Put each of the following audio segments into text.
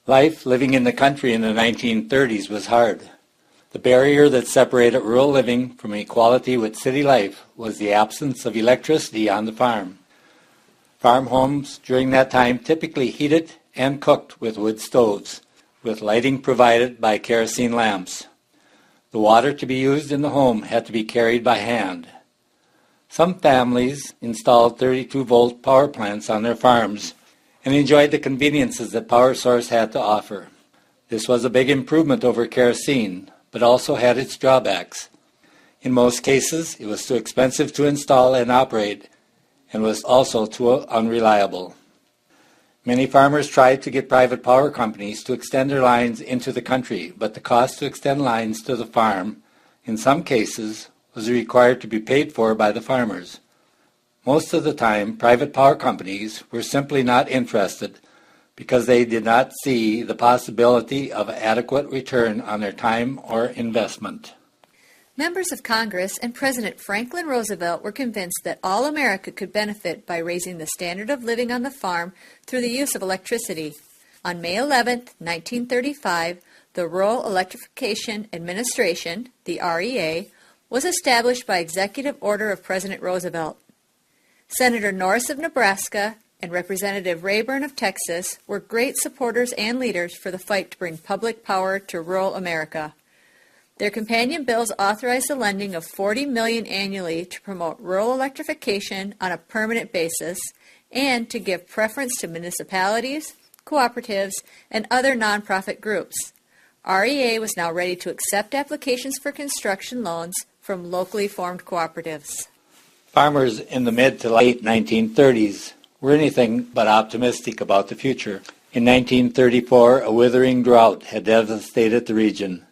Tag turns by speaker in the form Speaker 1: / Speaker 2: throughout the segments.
Speaker 1: Life living in the country in the 1930s was hard. The barrier that separated rural living from equality with city life was the absence of electricity on the farm. Farm homes during that time typically heated and cooked with wood stoves, with lighting provided by kerosene lamps. The water to be used in the home had to be carried by hand. Some families installed 32-volt power plants on their farms and enjoyed the conveniences that power source had to offer. This was a big improvement over kerosene, but also had its drawbacks. In most cases, it was too expensive to install and operate, and was also too unreliable. Many farmers tried to get private power companies to extend their lines into the country, but the cost to extend lines to the farm, in some cases, was required to be paid for by the farmers. Most of the time, private power companies were simply not interested because they did not see the possibility of adequate return on their time or investment.
Speaker 2: Members of Congress and President Franklin Roosevelt were convinced that all America could benefit by raising the standard of living on the farm through the use of electricity. On May 11, 1935, the Rural Electrification Administration, the REA, was established by executive order of President Roosevelt. Senator Norris of Nebraska and Representative Rayburn of Texas were great supporters and leaders for the fight to bring public power to rural America. Their companion bills authorized the lending of $40 million annually to promote rural electrification on a permanent basis and to give preference to municipalities, cooperatives, and other nonprofit groups. REA was now ready to accept applications for construction loans from locally formed cooperatives.
Speaker 1: Farmers in the mid to late 1930s were anything but optimistic about the future. In 1934, a withering drought had devastated the region.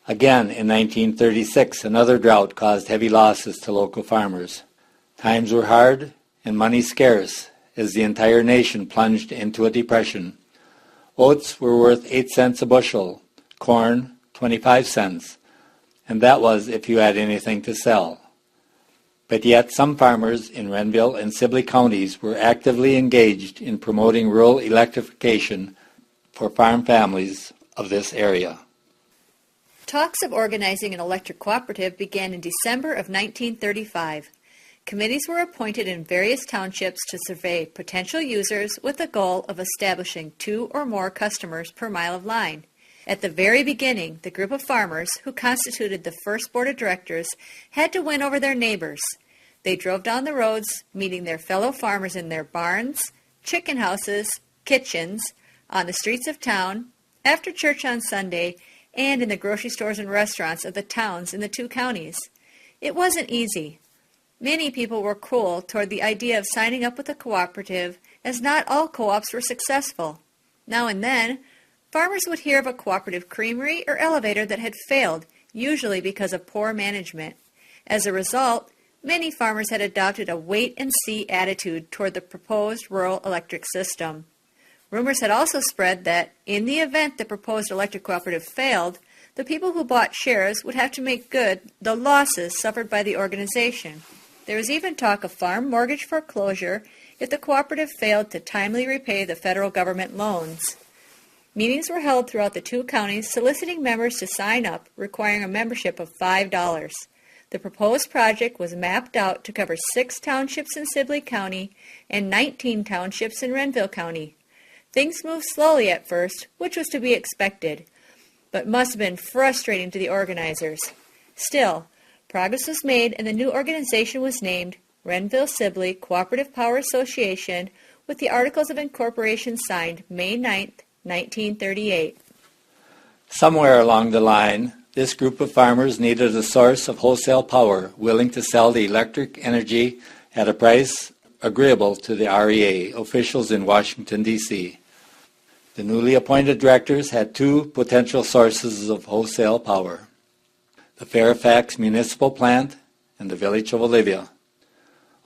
Speaker 1: Again, in 1936, another drought caused heavy losses to local farmers. Times were hard and money scarce as the entire nation plunged into a depression. Oats were worth 8 cents a bushel, corn 25 cents, and that was if you had anything to sell. But yet some farmers in Renville and Sibley counties were actively engaged in promoting rural electrification for farm families of this area.
Speaker 2: Talks of organizing an electric cooperative began in December of 1935. Committees were appointed in various townships to survey potential users with the goal of establishing 2 or more customers per mile of line. At the very beginning, the group of farmers who constituted the first board of directors had to win over their neighbors. They drove down the roads, meeting their fellow farmers in their barns, chicken houses, kitchens, on the streets of town, after church on Sunday, and in the grocery stores and restaurants of the towns in the 2 counties. It wasn't easy. Many people were cool toward the idea of signing up with a cooperative, as not all co-ops were successful. Now and then, farmers would hear of a cooperative creamery or elevator that had failed, usually because of poor management. As a result, many farmers had adopted a wait-and-see attitude toward the proposed rural electric system. Rumors had also spread that, in the event the proposed electric cooperative failed, the people who bought shares would have to make good the losses suffered by the organization. There was even talk of farm mortgage foreclosure if the cooperative failed to timely repay the federal government loans. Meetings were held throughout the 2 counties soliciting members to sign up, requiring a membership of $5. The proposed project was mapped out to cover 6 townships in Sibley County and 19 townships in Renville County. Things moved slowly at first, which was to be expected, but must have been frustrating to the organizers. Still, progress was made and the new organization was named Renville-Sibley Cooperative Power Association, with the Articles of Incorporation signed May 9, 1938.
Speaker 1: Somewhere along the line, this group of farmers needed a source of wholesale power willing to sell the electric energy at a price agreeable to the REA officials in Washington, D.C. The newly appointed directors had 2 potential sources of wholesale power: the Fairfax Municipal Plant and the Village of Olivia.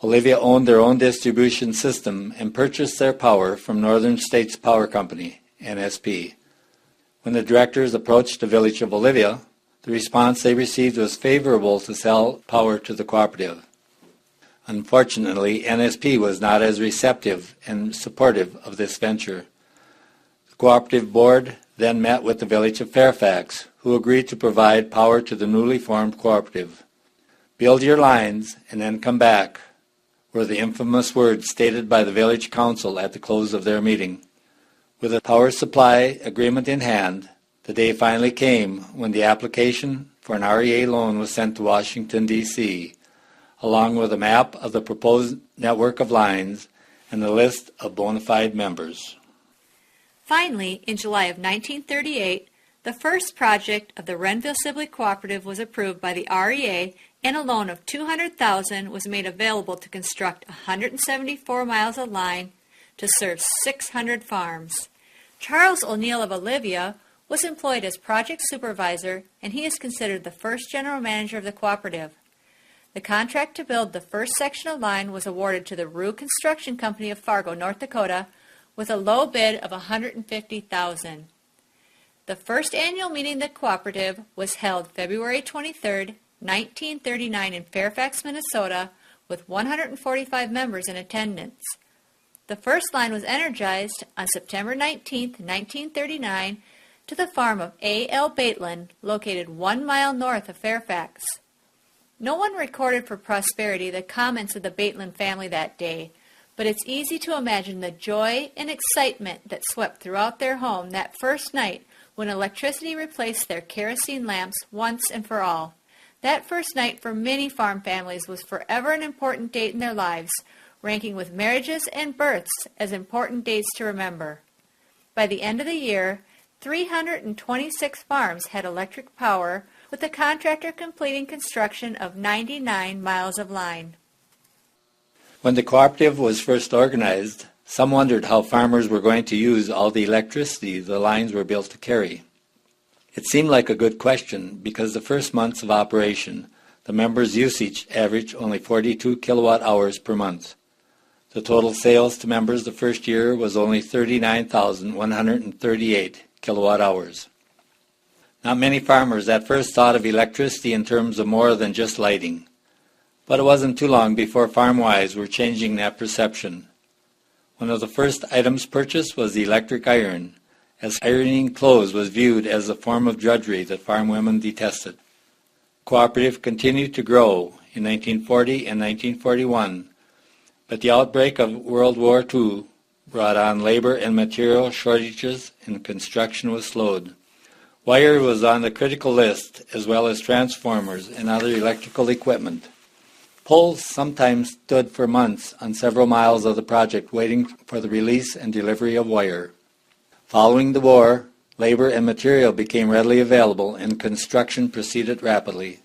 Speaker 1: Olivia owned their own distribution system and purchased their power from Northern States Power Company, NSP. When the directors approached the Village of Olivia, the response they received was favorable to sell power to the cooperative. Unfortunately, NSP was not as receptive and supportive of this venture. The Cooperative Board then met with the Village of Fairfax, who agreed to provide power to the newly formed cooperative. "Build your lines and then come back," were the infamous words stated by the Village Council at the close of their meeting. With a power supply agreement in hand, the day finally came when the application for an REA loan was sent to Washington, D.C., along with a map of the proposed network of lines and a list of bona fide members.
Speaker 2: Finally, in July of 1938, the first project of the Renville-Sibley Cooperative was approved by the REA, and a loan of $200,000 was made available to construct 174 miles of line to serve 600 farms. Charles O'Neill of Olivia was employed as project supervisor, and he is considered the first general manager of the cooperative. The contract to build the first section of line was awarded to the Rue Construction Company of Fargo, North Dakota, with a low bid of $150,000. The first annual meeting of the cooperative was held February 23, 1939 in Fairfax, Minnesota, with 145 members in attendance. The first line was energized on September 19, 1939, to the farm of A.L. Bateland, located 1 mile north of Fairfax. No one recorded for prosperity the comments of the Bateland family that day, but it's easy to imagine the joy and excitement that swept throughout their home that first night when electricity replaced their kerosene lamps once and for all. That first night for many farm families was forever an important date in their lives, ranking with marriages and births as important dates to remember. By the end of the year, 326 farms had electric power, with the contractor completing construction of 99 miles of line.
Speaker 1: When the cooperative was first organized, some wondered how farmers were going to use all the electricity the lines were built to carry. It seemed like a good question because the first months of operation, the members' usage averaged only 42 kilowatt hours per month. The total sales to members the first year was only 39,138 kilowatt hours. Not many farmers at first thought of electricity in terms of more than just lighting. But it wasn't too long before farm wives were changing that perception. One of the first items purchased was the electric iron, as ironing clothes was viewed as a form of drudgery that farm women detested. Cooperative continued to grow in 1940 and 1941, but the outbreak of World War II brought on labor and material shortages, and construction was slowed. Wire was on the critical list, as well as transformers and other electrical equipment. Poles sometimes stood for months on several miles of the project waiting for the release and delivery of wire. Following the war, labor and material became readily available and construction proceeded rapidly.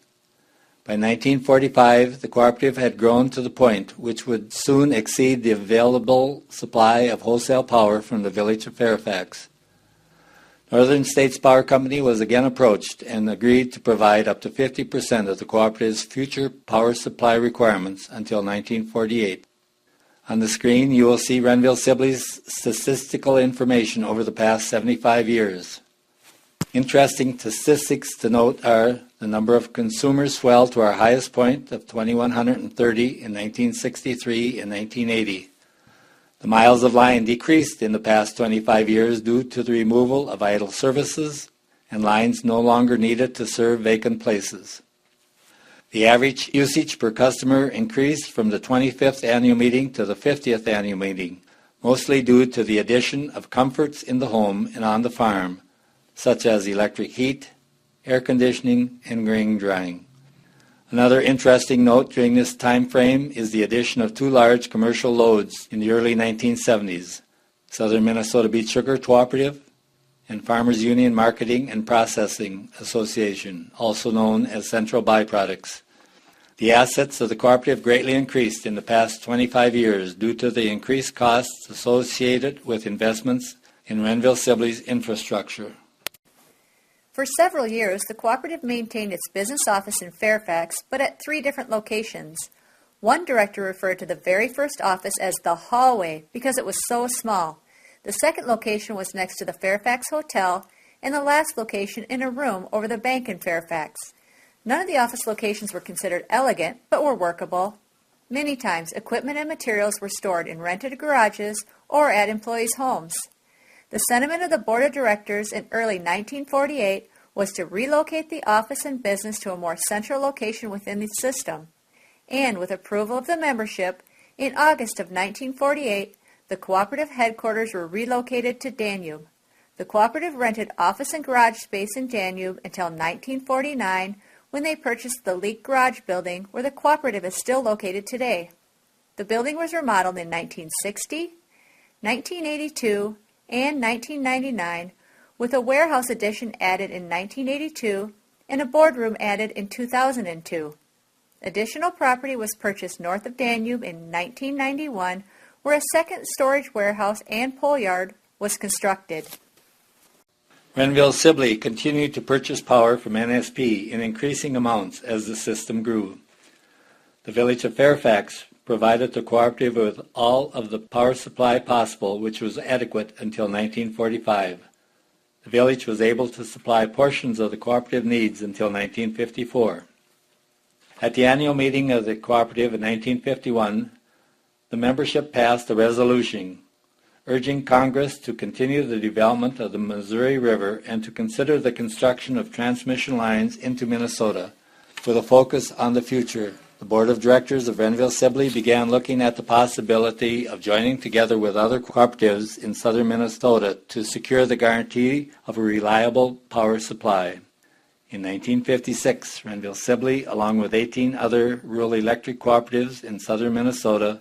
Speaker 1: By 1945, the cooperative had grown to the point which would soon exceed the available supply of wholesale power from the Village of Fairfax. Northern States Power Company was again approached and agreed to provide up to 50% of the cooperative's future power supply requirements until 1948. On the screen, you will see Renville-Sibley's statistical information over the past 75 years. Interesting statistics to note are the number of consumers swelled to our highest point of 2,130 in 1963 and 1980. The miles of line decreased in the past 25 years due to the removal of idle services and lines no longer needed to serve vacant places. The average usage per customer increased from the 25th annual meeting to the 50th annual meeting, mostly due to the addition of comforts in the home and on the farm, such as electric heat, air conditioning, and grain drying. Another interesting note during this time frame is the addition of two large commercial loads in the early 1970s, Southern Minnesota Beet Sugar Cooperative and Farmers Union Marketing and Processing Association, also known as Central Byproducts. The assets of the cooperative greatly increased in the past 25 years due to the increased costs associated with investments in Renville-Sibley's infrastructure.
Speaker 2: For several years, the cooperative maintained its business office in Fairfax, but at 3 different locations. One director referred to the very first office as the hallway because it was so small. The second location was next to the Fairfax Hotel, and the last location in a room over the bank in Fairfax. None of the office locations were considered elegant, but were workable. Many times, equipment and materials were stored in rented garages or at employees' homes. The sentiment of the Board of Directors in early 1948 was to relocate the office and business to a more central location within the system. And with approval of the membership, in August of 1948, the Cooperative headquarters were relocated to Danube. The Cooperative rented office and garage space in Danube until 1949, when they purchased the Leak Garage building, where the Cooperative is still located today. The building was remodeled in 1960, 1982, and 1999, with a warehouse addition added in 1982 and a boardroom added in 2002. Additional property was purchased north of Danube in 1991, where a second storage warehouse and pole yard was constructed.
Speaker 1: Renville-Sibley continued to purchase power from NSP in increasing amounts as the system grew. The village of Fairfax provided the cooperative with all of the power supply possible, which was adequate until 1945. The village was able to supply portions of the cooperative needs until 1954. At the annual meeting of the cooperative in 1951, the membership passed a resolution urging Congress to continue the development of the Missouri River and to consider the construction of transmission lines into Minnesota with a focus on the future. The Board of Directors of Renville-Sibley began looking at the possibility of joining together with other cooperatives in southern Minnesota to secure the guarantee of a reliable power supply. In 1956, Renville-Sibley, along with 18 other rural electric cooperatives in southern Minnesota,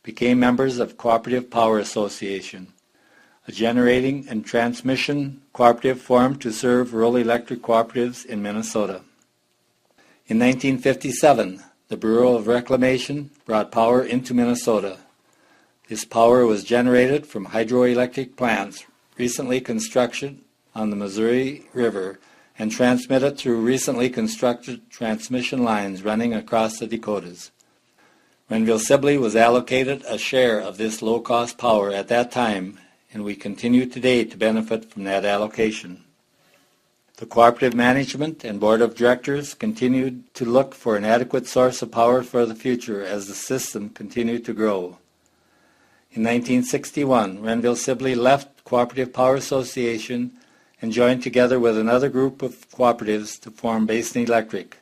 Speaker 1: became members of Cooperative Power Association, a generating and transmission cooperative formed to serve rural electric cooperatives in Minnesota. In 1957, the Bureau of Reclamation brought power into Minnesota. This power was generated from hydroelectric plants recently constructed on the Missouri River and transmitted through recently constructed transmission lines running across the Dakotas. Renville-Sibley was allocated a share of this low-cost power at that time, and we continue today to benefit from that allocation. The cooperative management and board of directors continued to look for an adequate source of power for the future as the system continued to grow. In 1961, Renville-Sibley left Cooperative Power Association and joined together with another group of cooperatives to form Basin Electric.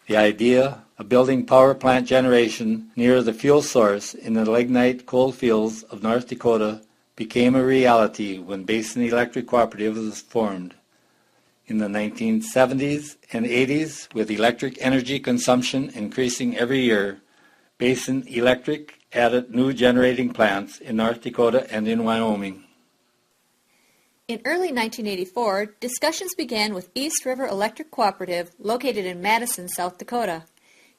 Speaker 1: The idea of building power plant generation near the fuel source in the lignite coal fields of North Dakota became a reality when Basin Electric Cooperative was formed. In the 1970s and 80s, with electric energy consumption increasing every year, Basin Electric added new generating plants in North Dakota and in Wyoming.
Speaker 2: In early 1984, discussions began with East River Electric Cooperative, located in Madison, South Dakota.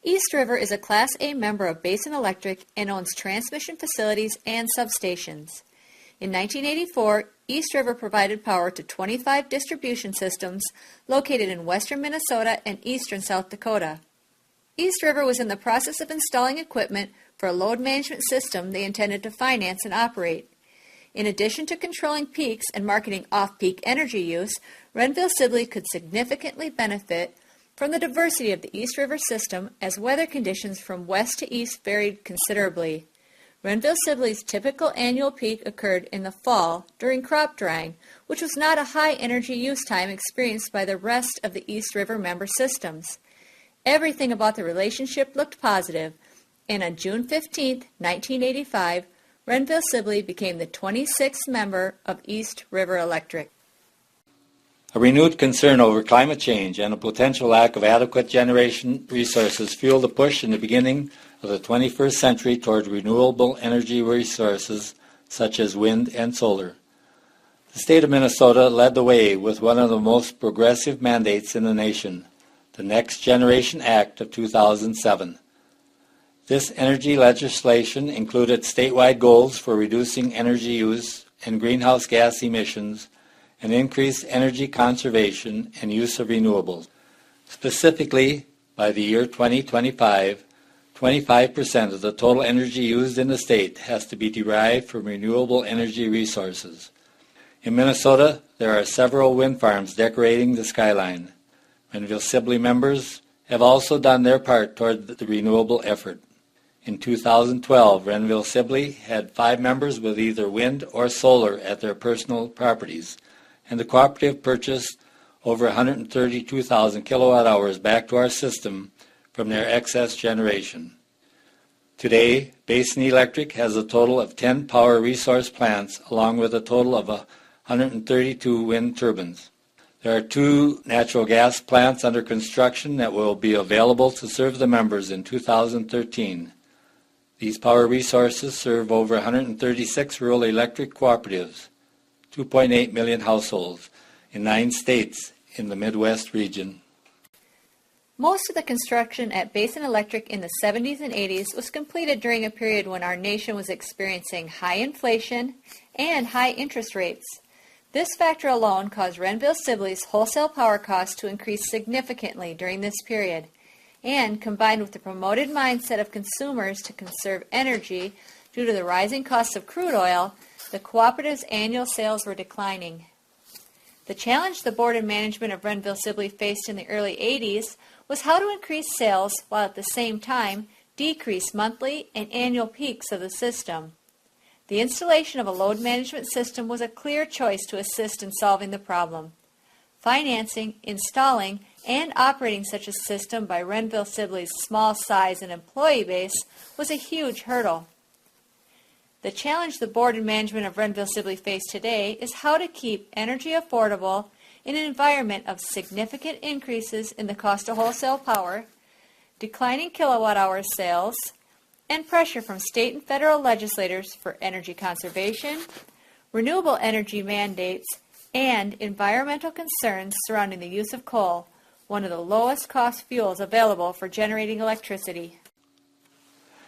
Speaker 2: East River is a Class A member of Basin Electric and owns transmission facilities and substations. In 1984, East River provided power to 25 distribution systems located in western Minnesota and eastern South Dakota. East River was in the process of installing equipment for a load management system they intended to finance and operate. In addition to controlling peaks and marketing off-peak energy use, Renville-Sibley could significantly benefit from the diversity of the East River system as weather conditions from west to east varied considerably. Renville-Sibley's typical annual peak occurred in the fall during crop drying, which was not a high energy use time experienced by the rest of the East River member systems. Everything about the relationship looked positive, and on June 15, 1985, Renville-Sibley became the 26th member of East River Electric.
Speaker 1: A renewed concern over climate change and a potential lack of adequate generation resources fueled the push in the beginning of the 21st century toward renewable energy resources such as wind and solar. The state of Minnesota led the way with one of the most progressive mandates in the nation, the Next Generation Act of 2007. This energy legislation included statewide goals for reducing energy use and greenhouse gas emissions and increased energy conservation and use of renewables. Specifically, by the year 2025, 25% of the total energy used in the state has to be derived from renewable energy resources. In Minnesota, there are several wind farms decorating the skyline. Renville-Sibley members have also done their part toward the renewable effort. In 2012, Renville-Sibley had 5 members with either wind or solar at their personal properties, and the cooperative purchased over 132,000 kilowatt hours back to our system from their excess generation. Today, Basin Electric has a total of 10 power resource plants along with a total of 132 wind turbines. There are 2 natural gas plants under construction that will be available to serve the members in 2013. These power resources serve over 136 rural electric cooperatives, 2.8 million households in 9 states in the Midwest region.
Speaker 2: Most of the construction at Basin Electric in the 70s and 80s was completed during a period when our nation was experiencing high inflation and high interest rates. This factor alone caused Renville-Sibley's wholesale power costs to increase significantly during this period, and combined with the promoted mindset of consumers to conserve energy due to the rising costs of crude oil, the cooperative's annual sales were declining. The challenge the board and management of Renville-Sibley faced in the early 80s was how to increase sales while at the same time decrease monthly and annual peaks of the system. The installation of a load management system was a clear choice to assist in solving the problem. Financing, installing, and operating such a system by Renville-Sibley's small size and employee base was a huge hurdle. The challenge the board and management of Renville-Sibley face today is how to keep energy affordable in an environment of significant increases in the cost of wholesale power, declining kilowatt-hour sales, and pressure from state and federal legislators for energy conservation, renewable energy mandates, and environmental concerns surrounding the use of coal, one of the lowest cost fuels available for generating electricity.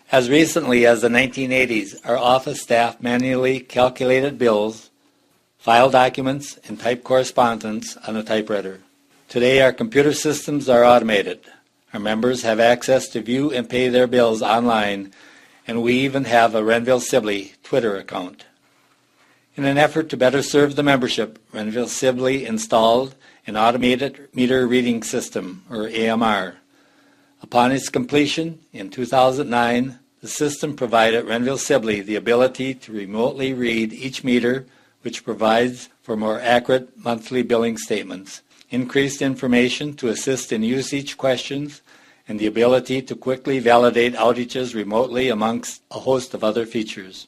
Speaker 1: As recently as the 1980s, our office staff manually calculated bills, filed documents, and typed correspondence on a typewriter. Today, our computer systems are automated. Our members have access to view and pay their bills online, and we even have a Renville-Sibley Twitter account. In an effort to better serve the membership, Renville-Sibley installed an automated meter reading system, or AMR. Upon its completion in 2009, the system provided Renville-Sibley the ability to remotely read each meter, which provides for more accurate monthly billing statements, increased information to assist in usage questions, and the ability to quickly validate outages remotely amongst a host of other features.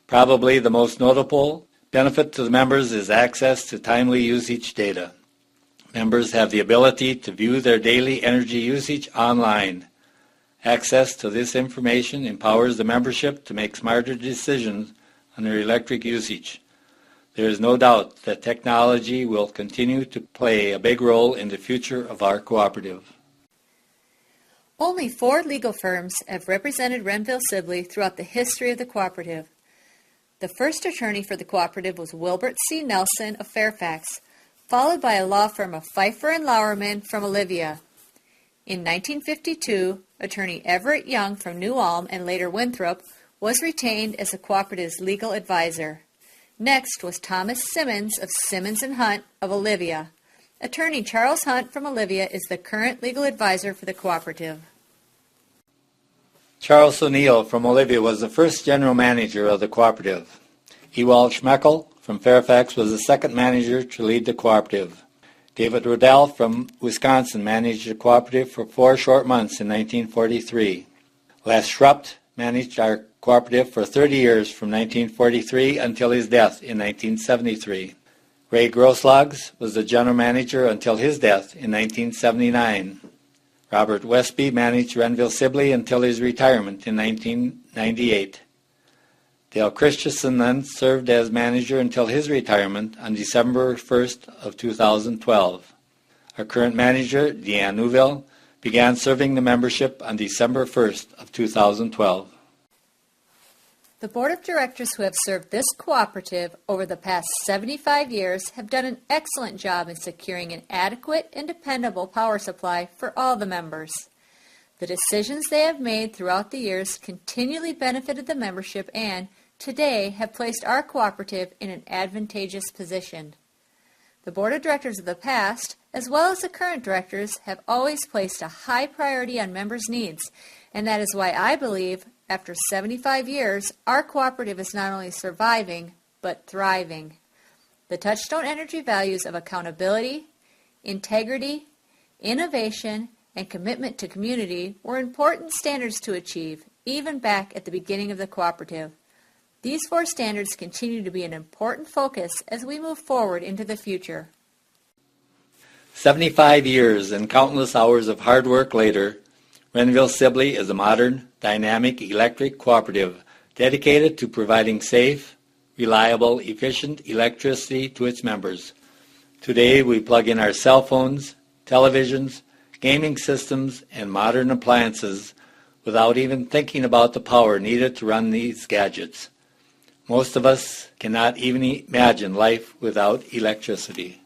Speaker 1: Probably the most notable benefit to the members is access to timely usage data. Members have the ability to view their daily energy usage online. Access to this information empowers the membership to make smarter decisions on their electric usage. There is no doubt that technology will continue to play a big role in the future of our cooperative.
Speaker 2: Only 4 legal firms have represented Renville-Sibley throughout the history of the cooperative. The first attorney for the cooperative was Wilbert C. Nelson of Fairfax, followed by a law firm of Pfeiffer and Lauerman from Olivia. In 1952, attorney Everett Young from New Ulm and later Winthrop was retained as the cooperative's legal advisor. Next was Thomas Simmons of Simmons & Hunt of Olivia. Attorney Charles Hunt from Olivia is the current legal advisor for the cooperative.
Speaker 1: Charles O'Neill from Olivia was the first general manager of the cooperative. Ewald Schmeckel from Fairfax was the second manager to lead the cooperative. David Riddell from Wisconsin managed the cooperative for 4 short months in 1943. Les Schrupt managed our cooperative for 30 years from 1943 until his death in 1973. Ray Grosslags was the general manager until his death in 1979. Robert Westby managed Renville-Sibley until his retirement in 1998. Dale Christensen then served as manager until his retirement on December 1st of 2012. Our current manager, Deanne Neuville, began serving the membership on December 1st of 2012.
Speaker 2: The board of directors who have served this cooperative over the past 75 years have done an excellent job in securing an adequate and dependable power supply for all the members. The decisions they have made throughout the years continually benefited the membership and, today, have placed our cooperative in an advantageous position. The board of directors of the past, as well as the current directors, have always placed a high priority on members' needs And that is why I believe, after 75 years, our cooperative is not only surviving, but thriving. The Touchstone Energy values of accountability, integrity, innovation, and commitment to community were important standards to achieve, even back at the beginning of the cooperative. These 4 standards continue to be an important focus as we move forward into the future.
Speaker 1: 75 years and countless hours of hard work later, Renville-Sibley is a modern, dynamic electric cooperative dedicated to providing safe, reliable, efficient electricity to its members. Today, we plug in our cell phones, televisions, gaming systems, and modern appliances without even thinking about the power needed to run these gadgets. Most of us cannot even imagine life without electricity.